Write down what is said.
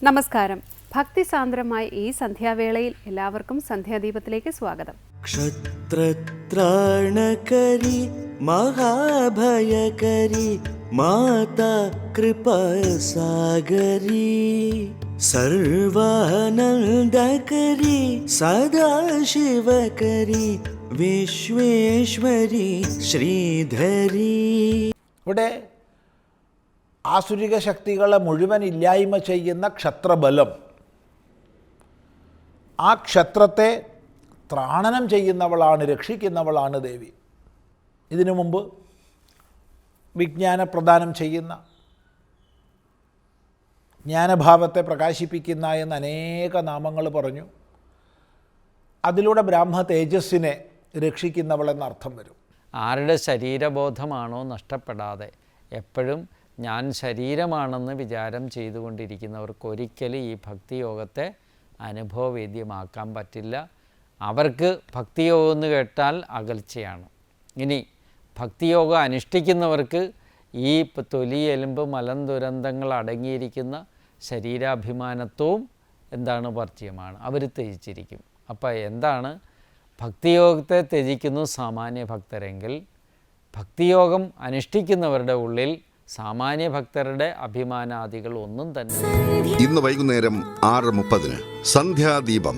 നമസ്കാരം. ഭക്തിസാന്ദ്രമായ ഈ സന്ധ്യാവേളയിൽ എല്ലാവർക്കും സന്ധ്യാദീപത്തിലേക്ക് സ്വാഗതം. ക്ഷത്രത്രാണകരി മഹാഭയകരി മാതാ കൃപാസാഗരി സർവാനന്ദകരി സദാശിവകരി വിശ്വേശ്വരി ശ്രീധരി. ഇവിടെ ആസുരിക ശക്തികളെ മുഴുവൻ ഇല്ലായ്മ ചെയ്യുന്ന ക്ഷത്രബലം, ആ ക്ഷത്രത്തെ ത്രാണനം ചെയ്യുന്നവളാണ്, രക്ഷിക്കുന്നവളാണ് ദേവി. ഇതിനു മുമ്പ് വിജ്ഞാനപ്രദാനം ചെയ്യുന്ന, ജ്ഞാനഭാവത്തെ പ്രകാശിപ്പിക്കുന്ന എന്ന് അനേക നാമങ്ങൾ പറഞ്ഞു. അതിലൂടെ ബ്രാഹ്മ തേജസ്സിനെ രക്ഷിക്കുന്നവളെന്നർത്ഥം വരും. ആരുടെ ശരീരബോധമാണോ നഷ്ടപ്പെടാതെ എപ്പോഴും ഞാൻ ശരീരമാണെന്ന് വിചാരം ചെയ്തുകൊണ്ടിരിക്കുന്നവർക്ക് ഒരിക്കലും ഈ ഭക്തിയോഗത്തെ അനുഭവവേദ്യമാക്കാൻ പറ്റില്ല. അവർക്ക് ഭക്തിയോഗം എന്ന് കേട്ടാൽ അകൽച്ചയാണ്. ഇനി ഭക്തിയോഗം അനുഷ്ഠിക്കുന്നവർക്ക് ഈ തൊലി എലുമ്പ് മലം ദുരന്തങ്ങൾ അടങ്ങിയിരിക്കുന്ന ശരീരാഭിമാനത്വവും പരിചയമാണ്, അവർ ത്യജിച്ചിരിക്കും. അപ്പോൾ എന്താണ് ഭക്തിയോഗത്തെ ത്യജിക്കുന്നു സാമാന്യ ഭക്തരെങ്കിൽ, ഭക്തിയോഗം അനുഷ്ഠിക്കുന്നവരുടെ ഉള്ളിൽ സാമാന്യ ഭക്തരുടെ അഭിമാനാദികൾ ഒന്നും തന്നെ. ഇന്ന് വൈകുന്നേരം 6:30 സന്ധ്യാദീപം.